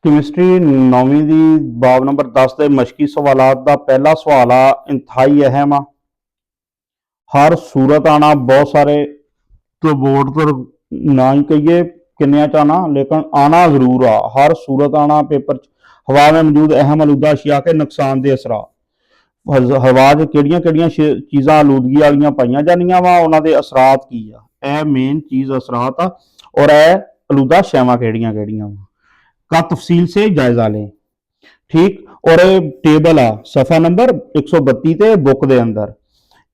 Chemistry 9वीं दी बाब number 10 के मशकी सवालात का पहला सवाल आ इंतहाई अहम आ। हर सूरत आना बहुत सारे तो बोर्ड तो ना ही कहिए किन्ने च आना, लेकिन आना जरूर आ। हर सूरत आना पेपर हवा में मौजूद अहम आलूदा अशिया के नुकसान के असरा हवा च किहड़ियां चीज़ां आलूदगी वालियां पाईयां जांदियां वा, उन्हां दे असरात की आ। यह मेन चीज़ असरात आ और यह आलूदा शैवां किहड़ियां किहड़ियां वा का तफसील से जायजा लें। ठीक, और टेबल आ सफ़ा नंबर 132 ते बुक दे अंदर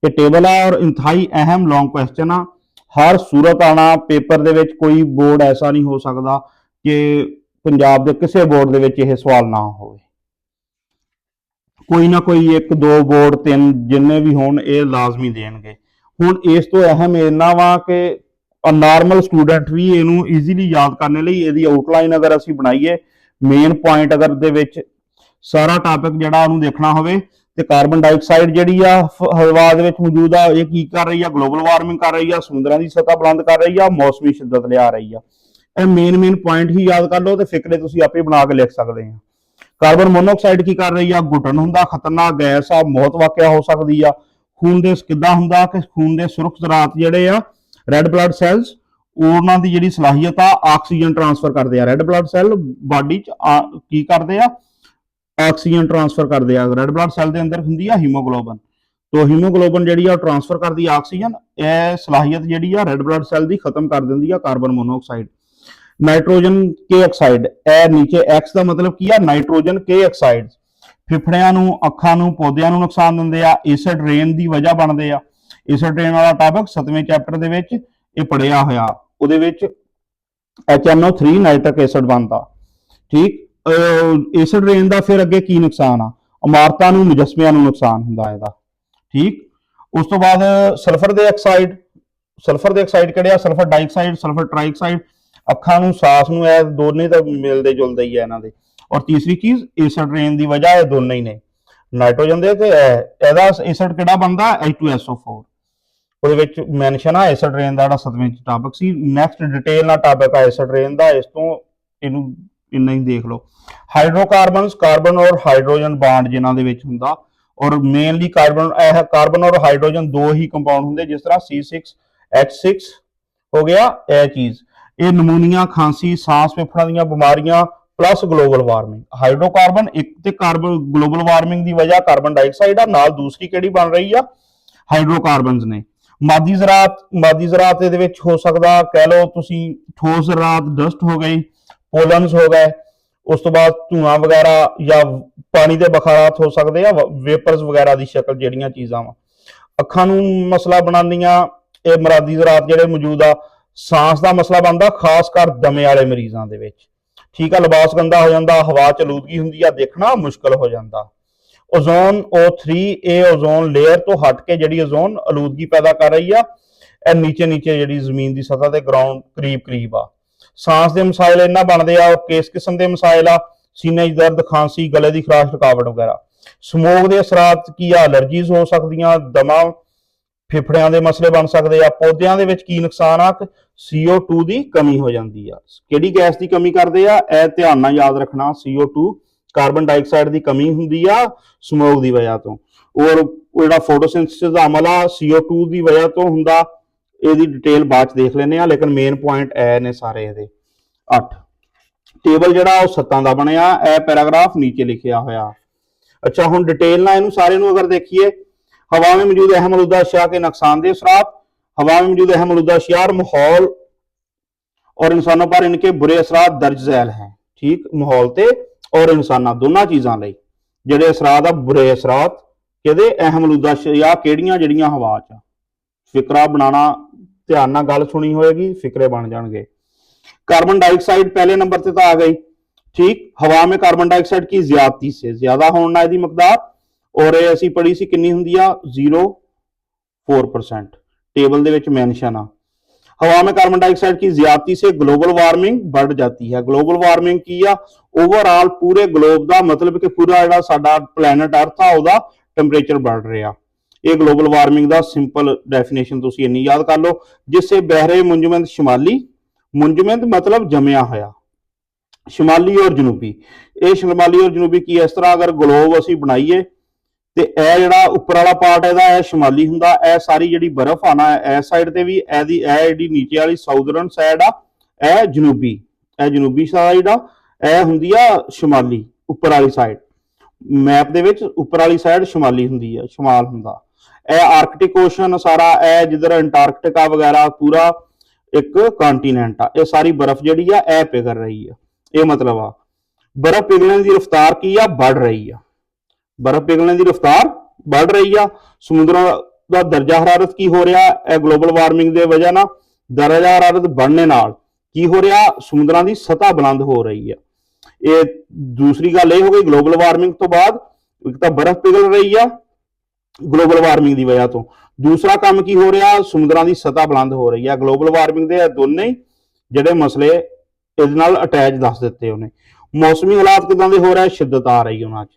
ये टेबल आ और इंतहाई अहम लॉन्ग क्वेश्चन आ। हर सूरत आना पेपर दे विच कोई बोर्ड ऐसा नहीं हो सकता कि पंजाब के किसी बोर्ड दे विच यह सवाल ना हो। कोई ना कोई एक दो बोर्ड तीन जिन्ने भी होण ये लाजमी देणगे। हुण इस तो अहम इन्ना वा कि नॉर्मल स्टूडेंट भी इनू ईजीली याद करने लई इहदी आउटलाइन अगर असीं बनाईए, मेन पॉइंट अगर दे विच सारा टॉपिक जिहड़ा उहनूं देखना होवे ते कार्बन डाइऑक्साइड जिहड़ी आ हवा दे विच मौजूद आ, ये की कर रही आ? ग्लोबल वार्मिंग कर रही आ, समुद्रां दी सतह बुलंद कर रही आ, मौसमी शिद्दत लिया रही आ। ਇਹ ਮੇਨ पॉइंट ही याद कर लो तो फिक्रे तुसीं आपे बना के लिख सकते हैं। कार्बन मोनोऑक्साइड की कर रही आ? घुटन हुंदा, खतरनाक गैस आ, मौत वाकिया हो सकती आ। खून दे किद्दां हुंदा कि खून दे सुरख ज़रात जिहड़े आ रैड ब्लड सैल्स उन्हां दी जिहड़ी सलाहियत आ ऑक्सीजन ट्रांसफर करदे आ। रैड ब्लड सैल बॉडी च की करदे आ? ऑक्सीजन ट्रांसफर करदे आ। रैड ब्लड सैल दे अंदर हुंदी आ हीमोग्लोबिन, तो हीमोग्लोबिन जिहड़ी आ ट्रांसफर करदी आ ऑक्सीजन। यह सलाहियत जिहड़ी आ रैड ब्लड सैल दी खत्म कर दिंदी आ कार्बन मोनोऑक्साइड। नाइट्रोजन के ऑक्साइड ए नीचे एक्स का मतलब की आ नाइट्रोजन के ऑक्साइड फिफड़ियां नूं, अखां नूं, पौदियां नूं नुकसान दिंदे आ। एसिड रेन की वजह बनते आ। एसिड रेन वाला टॉपिक 7वें चैप्टर दे विच ये पढ़िया होया, उहदे विच HNO3 नाइट्रिक एसिड बनता। ठीक, एसिड रेन का फिर अगे की नुकसान आ? इमारतां नूं, मुजस्मियां नूं नुकसान हुंदा इहदा। ठीक, उस तो बाद सल्फर दे ऑक्साइड किहड़े आ? सल्फर डाइऑक्साइड, सल्फर ट्राइऑक्साइड अखां नूं, सांस नूं, यह दोने तो मिलते जुलते ही है इन्हां दे। और तीसरी चीज़ एसिड रेन की वजह ये दोनों ही ने नाइट्रोजन दे ते इहदा एसिड किहड़ा बनदा? H2SO4। ਉਹਦੇ ਵਿੱਚ ਮੈਂਸ਼ਨ ਆ ਐਸਿਡ ਰੇਨ ਦਾ ਜਿਹੜਾ 7ਵੇਂ ਟਾਪਿਕ ਸੀ। ਨੈਕਸਟ ਡਿਟੇਲ ਨਾਲ ਟਾਪਿਕ ਆ ਐਸਿਡ ਰੇਨ ਦਾ, ਇਸ ਤੋਂ ਇਹਨੂੰ ਇੰਨਾ ਹੀ ਦੇਖ ਲਓ। ਹਾਈਡਰੋਕਾਰਬਨਸ ਕਾਰਬਨ ਔਰ ਹਾਈਡਰੋਜਨ ਬਾਂਡ ਜਿਨ੍ਹਾਂ ਦੇ ਵਿੱਚ ਹੁੰਦਾ, ਔਰ ਮੇਨਲੀ ਕਾਰਬਨ ਔਰ ਹਾਈਡਰੋਜਨ ਦੋ ਹੀ ਕੰਪਾਊਂਡ ਹੁੰਦੇ, ਜਿਸ ਤਰ੍ਹਾਂ C6H6 ਹੋ ਗਿਆ ਇਹ ਚੀਜ਼। ਇਹ ਨਮੂਨੀਆ, ਖਾਂਸੀ, ਸਾਂਸ ਫੇਫੜਾਂ ਦੀਆਂ ਬਿਮਾਰੀਆਂ प्लस ग्लोबल वार्मिंग। हाइड्रोकार्बन एक ते कार्बन ग्लोबल वार्मिंग की वजह कार्बन डाइऑक्साइड आ, नाल दूसरी किहड़ी बन रही आ? हाइड्रोकार्बनस ने। मादी ज़रात इहदे विच हो सकदा, कह लो तुसीं ठोस ज़रात डस्ट हो गई, पोलनस हो गए, उस तो बाद धुआं वगैरह या पानी के बखारात हो सकते हैं, वेपर्स वगैरह की शक्ल जिहड़ियां चीज़ां वा अखां नूं मसला बनांदियां। ये मरादी ज़रात जिहड़े मौजूद आ, सांस का मसला बनता खासकर दमे वाले मरीजों के विच। ठीक है, लिबास गंदा हो जाता, हवा च आलूदगी हुंदी आ, देखना मुश्किल हो जाता। ओजोन O3 ये ओजोन लेयर तो हट के जिहड़ी ओजोन आलूदगी पैदा कर रही है, नीचे जिहड़ी जमीन की सतह ते ग्राउंड करीब आ। सांस के मसाइल इन्ना बनते आ, किस किस्म के मसाइल आ? सीने च दर्द, खांसी, गले की खराश, रुकावट वगैरह। स्मोक के असरात की एलर्जीज हो सकदियां, दमा, फिफड़ियां के मसले बन सकते हैं। पौदियां दे विच की नुकसान आ? CO2 की कमी हो जाती है। किहड़ी गैस की कमी करते आ? यह ध्यान नाल याद रखना, CO2 कार्बन डाइऑक्साइड की कमी हुंदी आ स्मोक की वजह तो। और जिहड़ा फोटोसिंथेसिस दा अमल आ CO2 की वजह तो हुंदा, इहदी डिटेल बाद देख लेने आ, लेकिन मेन पॉइंट ए ने सारे इहदे 8। टेबल जिहड़ा ओह 7 दा बनिया, ए पैराग्राफ नीचे लिखिया होया। अच्छा, हुण डिटेल नाल इहनूं सारे नूं अगर देखिए, हवा में मौजूद अहम आलूदा अशिया के नुकसानदेह असरात। हवा में मौजूद अहम आलूदा अशिया माहौल और इंसानों पर इनके बुरे असरात दर्ज झैल हैं। ठीक, माहौल ते और इंसाना दोनों चीज़ों लई जिहड़े असरात आ बुरे असरात किहदे? अहम आलूदा अशिया किहड़ियां जिहड़ियां हवा च। फिकरा बनाना, ध्यान नाल गल सुनी होएगी, फिकरे बन जाणगे। कार्बन डाइऑक्साइड पहले नंबर ते आ गई। ठीक, हवा में कार्बन डाइऑक्साइड की ज्यादती से ज्यादा होने ना इहदी मकदार, और ये असीं पढ़ी सी कितनी हुंदी आ? 0.4%। टेबल दे विच मेंशन आ। हवा में कार्बन डाइऑक्साइड की ज्यादती से ग्लोबल वार्मिंग बढ़ जाती है। ग्लोबल वार्मिंग की आ? ओवरऑल पूरे ग्लोब का मतलब कि पूरा जिहड़ा साडा प्लैनेट अर्थ आ उहदा टैंपरेचर बढ़ रहा। ये ग्लोबल वार्मिंग का सिंपल डेफिनेशन तुसीं इन्नी याद कर लो, जिससे बहरे मुंजमद शुमाली, मुंजमद मतलब जमिया होया, ਸ਼ਮਾਲੀ ਔਰ ਜਨੂਬੀ। ਇਹ ਸ਼ਮਾਲੀ ਔਰ ਜਨੂਬੀ ਕੀ ਇਸ ਤਰ੍ਹਾਂ ਅਗਰ ਗਲੋਬ ਅਸੀਂ ਬਣਾਈਏ ਤੇ ਇਹ ਜਿਹੜਾ ਉੱਪਰ ਵਾਲਾ ਪਾਰਟ ਇਹਦਾ ਇਹ ਸ਼ਮਾਲੀ ਹੁੰਦਾ, ਇਹ ਸਾਰੀ ਜਿਹੜੀ ਬਰਫ਼ ਆ ਨਾ ਇਸ ਸਾਈਡ ਤੇ ਵੀ ਇਹਦੀ ਇਹ ਜਿਹੜੀ ਨੀਚੇ ਵਾਲੀ ਸਾਊਦਰਨ ਸਾਈਡ ਆ ਇਹ ਜਨੂਬੀ ਸਾਈਡ ਆ, ਇਹ ਹੁੰਦੀ ਆ ਸ਼ਮਾਲੀ ਉੱਪਰ ਵਾਲੀ ਸਾਈਡ। ਮੈਪ ਦੇ ਵਿੱਚ ਉੱਪਰ ਵਾਲੀ ਸਾਈਡ ਸ਼ਮਾਲੀ ਹੁੰਦੀ ਆ, ਸ਼ਮਾਲ ਹੁੰਦਾ। ਇਹ ਆਰਕਟਿਕ ਓਸ਼ਨ ਸਾਰਾ, ਇਹ ਜਿੱਧਰ ਅੰਟਾਰਕਟਿਕਾ ਵਗੈਰਾ ਪੂਰਾ ਇੱਕ ਕੰਟੀਨੈਂਟ ਆ, ਇਹ ਸਾਰੀ ਬਰਫ਼ ਜਿਹੜੀ ਆ ਇਹ ਪਿਘਲ ਰਹੀ ਆ। ਇਹ ਮਤਲਬ ਆ ਬਰਫ਼ ਪਿਘਲਣ ਦੀ ਰਫ਼ਤਾਰ ਕੀ ਆ, ਵੱਧ ਰਹੀ ਆ। ਬਰਫ਼ ਪਿਘਲਣ ਦੀ ਰਫ਼ਤਾਰ ਵੱਧ ਰਹੀ ਆ। ਸਮੁੰਦਰਾਂ ਦਾ ਦਰਜਾ ਹਰਾਰਤ ਕੀ ਹੋ ਰਿਹਾ, ਇਹ ਗਲੋਬਲ ਵਾਰਮਿੰਗ ਦੇ ਵਜ੍ਹਾ ਨਾਲ ਦਰਜਾ ਹਰਾਰਤ बढ़ने ਨਾਲ ਕੀ ਹੋ ਰਿਹਾ, ਸਮੁੰਦਰਾਂ ਦੀ ਸਤ੍ਹਾ ਬੁਲੰਦ ਹੋ ਰਹੀ ਆ। ਇਹ ਦੂਸਰੀ ਗੱਲ ਇਹ ਹੋ ਗਈ ਗਲੋਬਲ ਵਾਰਮਿੰਗ ਤੋਂ ਬਾਅਦ, ਇੱਕ ਤਾਂ ਬਰਫ਼ ਪਿਘਲ ਰਹੀ ਆ ਗਲੋਬਲ ਵਾਰਮਿੰਗ ਦੀ ਵਜ੍ਹਾ ਤੋਂ, ਦੂਸਰਾ ਕੰਮ ਕੀ ਹੋ ਰਿਹਾ, ਸਮੁੰਦਰਾਂ ਦੀ ਸਤ੍ਹਾ ਬੁਲੰਦ ਹੋ ਰਹੀ ਆ। ਗਲੋਬਲ ਵਾਰਮਿੰਗ ਦੇ ਦੋਨੇ ਹੀ ਜਿਹੜੇ ਮਸਲੇ ਇਹਦੇ ਨਾਲ ਅਟੈਚ ਦੱਸ ਦਿੱਤੇ ਉਹਨੇ। ਮੌਸਮੀ ਹਾਲਾਤ ਕਿਦਾਂ ਦੇ ਹੋ ਰਿਹਾ, ਸ਼ਿੱਦਤ ਆ ਰਹੀ ਉਹਨਾਂ 'ਚ,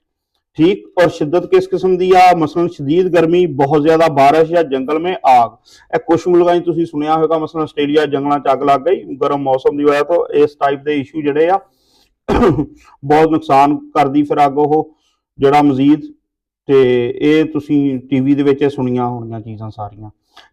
ठीक। और शिद्दत किस किस्म दी आ, मसलन शदीद गर्मी, बहुत ज्यादा बारिश या जंगल में आग। ਇਹ ਕੁਝ ਮੁਲਕਾਂ 'ਚ ਤੁਸੀਂ ਸੁਣਿਆ ਹੋਵੇਗਾ, ਮਸलन ਆਸਟ੍ਰੇਲੀਆ ਜੰਗਲਾਂ 'ਚ ਅੱਗ ਲੱਗ ਗਈ ਗਰਮ ਮੌਸਮ ਦੀ ਵਜ੍ਹਾ ਤੋਂ। ਇਸ ਟਾਈਪ ਦੇ ਇਸ਼ੂ ਜਿਹੜੇ ਆ ਬਹੁਤ ਨੁਕਸਾਨ ਕਰਦੀ ਫਿਰ ਅੱਗ ਉਹ ਜਿਹੜਾ ਮਜ਼ੀਦ। ਤੇ ਇਹ ਤੁਸੀਂ ਟੀਵੀ ਦੇ ਵਿੱਚ ਸੁਣੀਆਂ ਹੋਣੀਆਂ ਚੀਜ਼ਾਂ ਸਾਰੀਆਂ।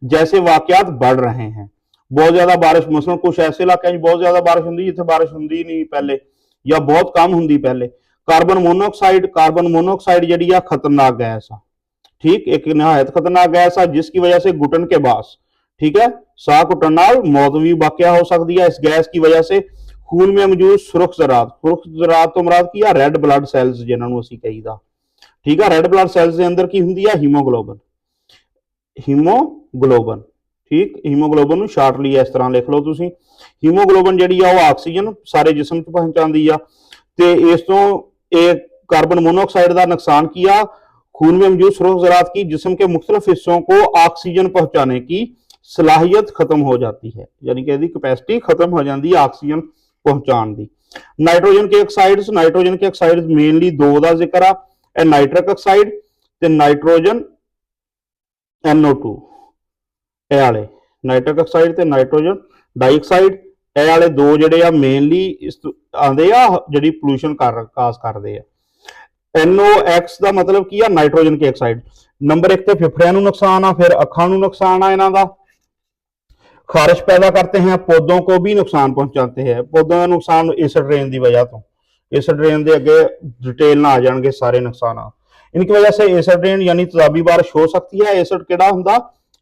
ਜੈਸੇ ਵਾਕਿਆਤ बढ़ रहे हैं, बहुत ज्यादा बारिश, मसलन कुछ ऐसे इलाकों 'ਚ बहुत ज्यादा बारिश ਹੁੰਦੀ ਜਿੱਥੇ ਬਾਰਿਸ਼ ਹੁੰਦੀ ਨਹੀਂ ਪਹਿਲੇ ਜਾਂ ਬਹੁਤ ਕਮ ਹੁੰਦੀ ਪਹਿਲੇ। कार्बन मोनोऑक्साइड ਜਿਹੜੀ ਆ खतरनाक गैस आ, ठीक, एक नहायत खतरनाक गैस आ जिसकी वजह से घुटन के बास, ठीक है, साह घुटन नाल मौत भी वाकया हो सकती है। इस गैस की वजह से खून में मौजूद सुरख ज़रात तो मुराद की आ रेड ब्लड सैल्स जिन्हां नूं असीं कहीदा, ठीक है। रेड ब्लड सैल्स के अंदर की हुंदी आ हीमोग्लोबिन, ठीक। हीमोग्लोबिन नूं शार्टली इस तरह लिख लो तुसीं। हीमोग्लोबिन जिहड़ी आ ओह ऑक्सीजन सारे जिस्म च पहुंचाती आ ते इस तों एक कार्बन मोनोऑक्साइड का नुकसान किया, खून में मौजूद सुरख ज़रात की जिस्म के मुख्तलिफ हिस्सों को ऑक्सीजन पहुंचाने की सलाहियत खत्म हो जाती है, यानी कि कैपेसिटी खत्म हो जाती है ऑक्सीजन पहुंचाने की। नाइट्रोजन के ऑक्साइड्स मेनली दो का जिक्र आ, नाइट्रिक ऑक्साइड ते नाइट्रोजन NO2। ਇਹ ਵਾਲੇ ਨਾਈਟ੍ਰਿਕ ਆਕਸਾਈਡ ਤੇ ਨਾਈਟ੍ਰੋਜਨ ਡਾਈਆਕਸਾਈਡ, ਇਹ ਵਾਲੇ ਦੋ ਜਿਹੜੇ ਆ ਮੇਨਲੀ ਆਉਂਦੇ ਆ ਜਿਹੜੀ ਪੋਲੂਸ਼ਨ ਕਾਜ਼ ਕਰਦੇ ਆ। NOx ਦਾ ਮਤਲਬ ਕੀ ਆ, ਨਾਈਟ੍ਰੋਜਨ ਕੇ ਆਕਸਾਈਡ। ਨੰਬਰ 1 ਤੇ फेफड़ियां ਨੂੰ ਨੁਕਸਾਨ ਆ, ਫਿਰ ਅੱਖਾਂ ਨੂੰ ਨੁਕਸਾਨ ਆ ਇਹਨਾਂ ਦਾ। खारिश पैदा करते हैं, पौधों को भी नुकसान पहुंचाते हैं। पौधों का नुकसान एसिड रेन की वजह तो, एसिड रेन के अगे डिटेल ना आ जाएंगे सारे नुकसान। इनकी वजह से एसिड रेन यानी तेजाबी बारिश हो सकती है। एसिड केड़ा हुंदा,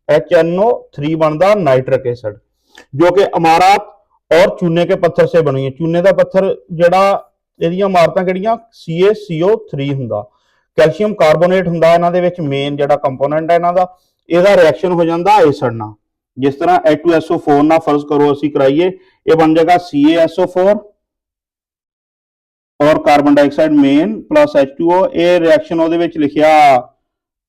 HNO3 बनता नाइट्रिक एसिड, जो कि इमारत और चूने के पत्थर से बनी है। चूने का पत्थर जड़ा इहदियां इमारतां किहड़ियां CaCO3 हुंदा। कैल्शियम कार्बोनेट हुंदा इन्हां दे विच मेन जिहड़ा कंपोनेंट है इन्हां दा, इहदा रिएक्शन हो जाता एसिड नाल। जिस तरह H2SO4 ना फर्ज करो असी कराइए, ये बन जाएगा CaSO4 और carbon dioxide main plus H2O। ये रिएक्शन ਉਹਦੇ ਵਿੱਚ ਲਿਖਿਆ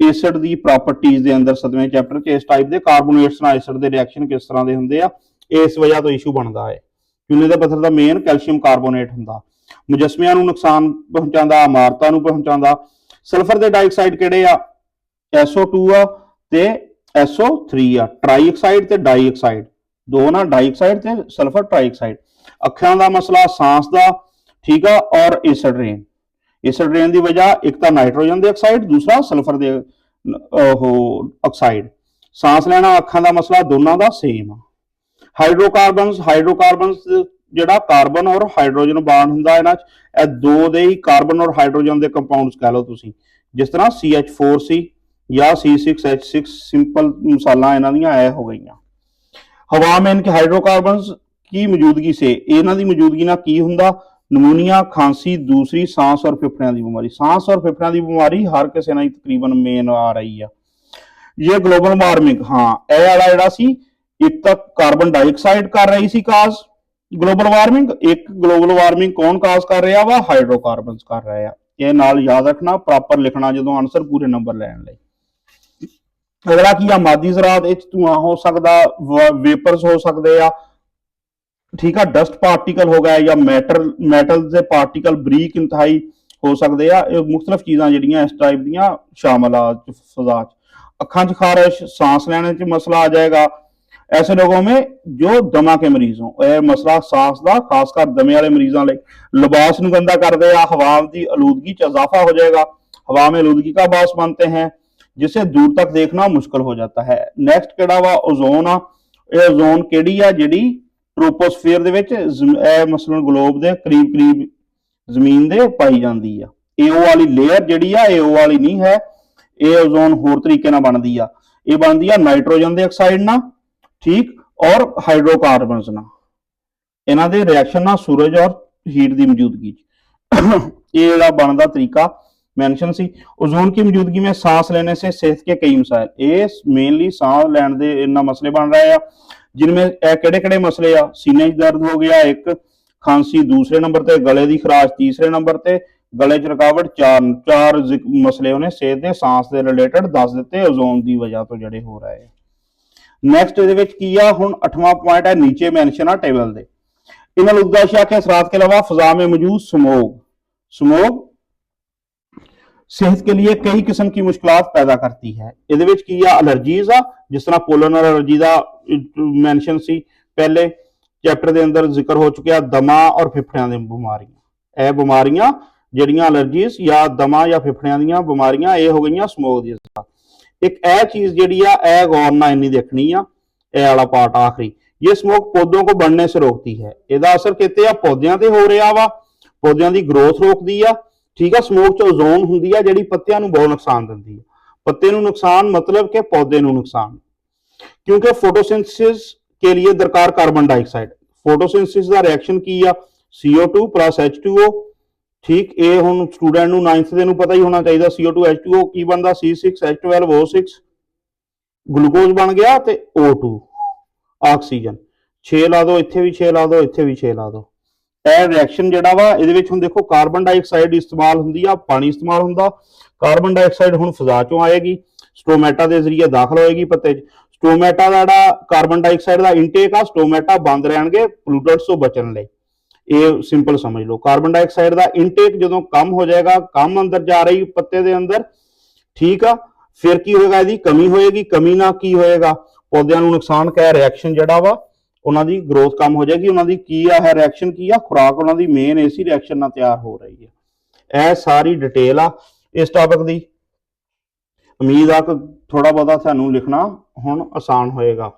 एसिड ਦੀ प्रॉपर्टीज ਦੇ ਅੰਦਰ 7ਵੇਂ ਚੈਪਟਰ 'ਚ। ਇਸ ਟਾਈਪ ਦੇ ਕਾਰਬੋਨੇਟਸ ਨਾਲ एसिड ਦੇ ਰਿਐਕਸ਼ਨ ਕਿਸ ਤਰ੍ਹਾਂ ਦੇ ਹੁੰਦੇ ਆ, ਇਸ ਵਜ੍ਹਾ ਤੋਂ ਇਸ਼ੂ ਬਣਦਾ ਹੈ। ਚੂਨੇ ਦੇ ਪੱਥਰ ਦਾ ਮੇਨ ਕੈਲਸ਼ੀਅਮ ਕਾਰਬੋਨੇਟ ਹੁੰਦਾ, ਮੁਜੱਸਮਿਆਂ ਨੂੰ ਨੁਕਸਾਨ ਪਹੁੰਚਾਉਂਦਾ, ਇਮਾਰਤਾਂ ਨੂੰ ਪਹੁੰਚਾਉਂਦਾ। ਸਲਫਰ ਦੇ ਡਾਈਆਕਸਾਈਡ ਕਿਹੜੇ ਆ, SO2 ਆ ਤੇ SO3 ਆ। ट्राईऑक्साइड ਤੇ डाईऑक्साइड दो ना, डाईऑक्साइड ਤੇ सल्फर ट्राईऑक्साइड। ਅੱਖਾਂ ਦਾ ਮਸਲਾ, सांस ਦਾ, ठीक है, और एसिड रेन। एसिड रेन की वजह एक तो नाइट्रोजन के ऑक्साइड, दूसरा सल्फर के ऑक्साइड। सांस लेना, अखां का मसला दोनों का सेम। हाइड्रोकार्बनस जिहड़ा कार्बन और हाइड्रोजन बॉन्ड हुंदा इन्हां च, ਇਹ दो दे ही कार्बन और हाइड्रोजन के कंपाउंड्स कह लो तुसीं, जिस तरह CH4C या C6H6 सिंपल मिसालां इन्हां दीयां ऐ हो गईयां। हवा में इनके हाइड्रोकार्बन्स की मौजूदगी से इन्हां दी मौजूदगी नाल की हुंदा, नमूनिया, खांसी, दूसरी सांस और फेफड़ियां की बीमारी। सांस और फेफड़ियां की बीमारी हर किसी नाल तकरीबन मेन आ रही है। ये ग्लोबल वार्मिंग, हाँ, यह वाला जिहड़ा सी, एक तो कार्बन डाइऑक्साइड कर रही सी काज ग्लोबल वार्मिंग, एक ग्लोबल वार्मिंग कौन काज कर रहा वा, हाइड्रोकार्बन्स कर रहे हैं। ये नाल याद रखना, प्रॉपर लिखना जो आंसर पूरे नंबर लैण लई। अगला की आ, मादी ज़रात, इह धुआं हो सकता, वेपर्स हो सकते आ, ठीक है, डस्ट पार्टिकल हो गए या मैटल के पार्टिकल बरीक इंतहाई हो सकते हैं। मुख्तलिफ चीज़ां जिहड़ियां इस टाइप दियां शामिल आ फिजा च। अखां च खारिश, सांस लैने च मसला आ जाएगा, ऐसे लोगों में जो दमा के मरीज हों, यह मसला सांस का खासकर दमे वाले मरीजों लिए लिबास ਨੂੰ गंदा कर देगा, हवा की आलूदगी च इजाफा हो जाएगा, हवा में आलूदगी का बास बनते हैं जिससे दूर तक देखना मुश्किल हो जाता है। नैक्सट ਕਿਹੜਾ ਵਾ ओजोन ਆ। ਇਹ ओजोन ਕਿਹੜੀ ਆ ਜਿਹੜੀ ट्रोपोस्फेयर ਦੇ ਵਿੱਚ ਮਸਲਨ ਗਲੋਬ ਦੇ ਕਰੀਬ ਕਰੀਬ ਜ਼ਮੀਨ ਦੇ ਪਾਈ ਜਾਂਦੀ ਆ। ਏਓ ਵਾਲੀ ਲੇਅਰ ਜਿਹੜੀ ਆ ਏਓ ਵਾਲੀ ਨਹੀਂ ਹੈ, ਇਹ ओजोन ਹੋਰ ਤਰੀਕੇ ਨਾਲ ਬਣਦੀ ਆ। ਇਹ ਬਣਦੀ ਆ ਨਾਈਟ੍ਰੋਜਨ ਦੇ ਆਕਸਾਈਡ ਨਾਲ, ਠੀਕ, ਔਰ ਹਾਈਡਰੋਕਾਰਬਨਸ ਨਾਲ, ਇਹਨਾਂ ਦੇ ਰਿਐਕਸ਼ਨ ਨਾਲ ਸੂਰਜ ਔਰ ਹੀਟ ਦੀ ਮੌਜੂਦਗੀ ਚ ਇਹ ਜਿਹੜਾ ਬਣਦਾ ਤਰੀਕਾ मेंशन सी। ओजोन की मौजूदगी में सांस लेने से सेहत के कई मसाइल, ये मेनली सांस लैण दे इन्ना मसले बन रहे हैं जिनमें किहड़े-किहड़े मसले आ, सीने च दर्द हो गया एक, खांसी दूसरे नंबर ते, गले की खराश तीसरे नंबर ते, गले च रुकावट चार मसले उन्हें सेहत दे सांस दे रिलेटेड दस दिते ओजोन की वजह तो जड़े हो रहे हैं। नैक्सट ਇਹਦੇ ਵਿੱਚ ਕੀ ਆ, ਹੁਣ 8वां पॉइंट है नीचे मेंशन आ टेबल दे। इन आलूदा के असरात के अलावा फजा में मौजूद स्मोक सेहत के लिए कई किस्म की मुश्किलात पैदा करती है। ਇਹਦੇ ਵਿੱਚ ਕੀ ਆ, एलर्जीज आ, जिस तरह पोलर एलर्जी का मैंशन सी पहले चैप्टर के अंदर जिक्र हो चुका, दमा और फिफड़ियां दी बीमारियां। यह बीमारियां ਜਿਹੜੀਆਂ एलर्जीज या दमा या फिफड़ियां दी बीमारियां ये हो गई ਸਮੋਕ ਦੀ असर। एक यह चीज ਜਿਹੜੀ ਆ ਇਹ गौर ਨਾਲ ਇੰਨੀ देखनी आ, ਇਹ वाला पार्ट आखिरी, ये स्मोक पौधों को बढ़ने से रोकती है। ਇਹਦਾ असर किते आ पौधों ते हो रहा वा, पौधों की ग्रोथ रोकती आ, ठीक है। स्मोक च ओजोन हुंदी है जिहड़ी पत्तियां नूं बहुत नुकसान दिंदी है। पत्ते नूं नुकसान मतलब कि पौधे नूं नुकसान, क्योंकि फोटोसिंथेसिस के लिए दरकार कार्बन डाइऑक्साइड। फोटोसिंथेसिस का रिएक्शन की आ, CO2 प्लस H2O, ठीक। ये हुण स्टूडेंट नूं 9th दे नूं पता ही होना चाहिए। CO2 H2O की बनदा, C6H12O6 ग्लूकोज बन गया ते O2 ऑक्सीजन। 6 ला दो, इत्थे भी 6 ला दो, इत्थे भी 6 ला दो। ਇਹ ਰਿਐਕਸ਼ਨ ਜਿਹੜਾ ਵਾ ਇਹਦੇ ਵਿੱਚ ਹੁਣ ਦੇਖੋ ਕਾਰਬਨ ਡਾਈਆਕਸਾਈਡ ਇਸਤੇਮਾਲ ਹੁੰਦੀ ਆ, ਪਾਣੀ ਇਸਤੇਮਾਲ ਹੁੰਦਾ। ਕਾਰਬਨ ਡਾਈਆਕਸਾਈਡ ਹੁਣ ਫਜ਼ਾ ਚੋਂ ਆਏਗੀ, ਸਟੋਮੈਟਾ ਦੇ ਜ਼ਰੀਏ ਦਾਖਲ ਹੋਏਗੀ ਪੱਤੇ 'ਚ। ਸਟੋਮੈਟਾ ਦਾ ਜਿਹੜਾ ਕਾਰਬਨ ਡਾਈਆਕਸਾਈਡ ਦਾ ਇਨਟੇਕ ਆ, ਸਟੋਮੈਟਾ ਬੰਦ ਰਹਿਣਗੇ ਪੋਲੂਟੈਂਟਸ ਤੋਂ ਬਚਣ ਲਈ। ਇਹ ਸਿੰਪਲ ਸਮਝ ਲਓ। ਕਾਰਬਨ ਡਾਈਆਕਸਾਈਡ ਦਾ ਇਨਟੇਕ ਜਦੋਂ ਕਮ ਹੋ ਜਾਏਗਾ, ਕਮ ਅੰਦਰ ਜਾ ਰਹੀ ਪੱਤੇ ਦੇ ਅੰਦਰ, ਠੀਕ ਆ, ਫਿਰ ਕੀ ਹੋਏਗਾ, ਇਹਦੀ ਕਮੀ ਹੋਏਗੀ। ਕਮੀ ਨਾਲ ਕੀ ਹੋਏਗਾ, ਪੌਦਿਆਂ ਨੂੰ ਨੁਕਸਾਨ ਕਾ ਰਿਐਕਸ਼ਨ ਜਿਹੜਾ ਵਾ ਉਹਨਾਂ ਦੀ ਗਰੋਥ ਕਮ ਹੋ ਜਾਏਗੀ। ਉਹਨਾਂ ਦੀ ਕੀ ਆ ਹੈ ਰਿਐਕਸ਼ਨ ਕੀ ਆ, ਖੁਰਾਕ ਉਹਨਾਂ ਦੀ ਮੇਨ ਇਸੇ ਰਿਐਕਸ਼ਨ ਨਾਲ ਤਿਆਰ ਹੋ ਰਹੀ ਹੈ। ਇਹ ਸਾਰੀ ਡਿਟੇਲ ਆ ਇਸ ਟਾਪਿਕ ਦੀ। ਉਮੀਦ ਆ ਕਿ ਥੋੜਾ ਬਹੁਤਾ ਤੁਹਾਨੂੰ ਲਿਖਣਾ ਹੁਣ ਆਸਾਨ ਹੋਏਗਾ।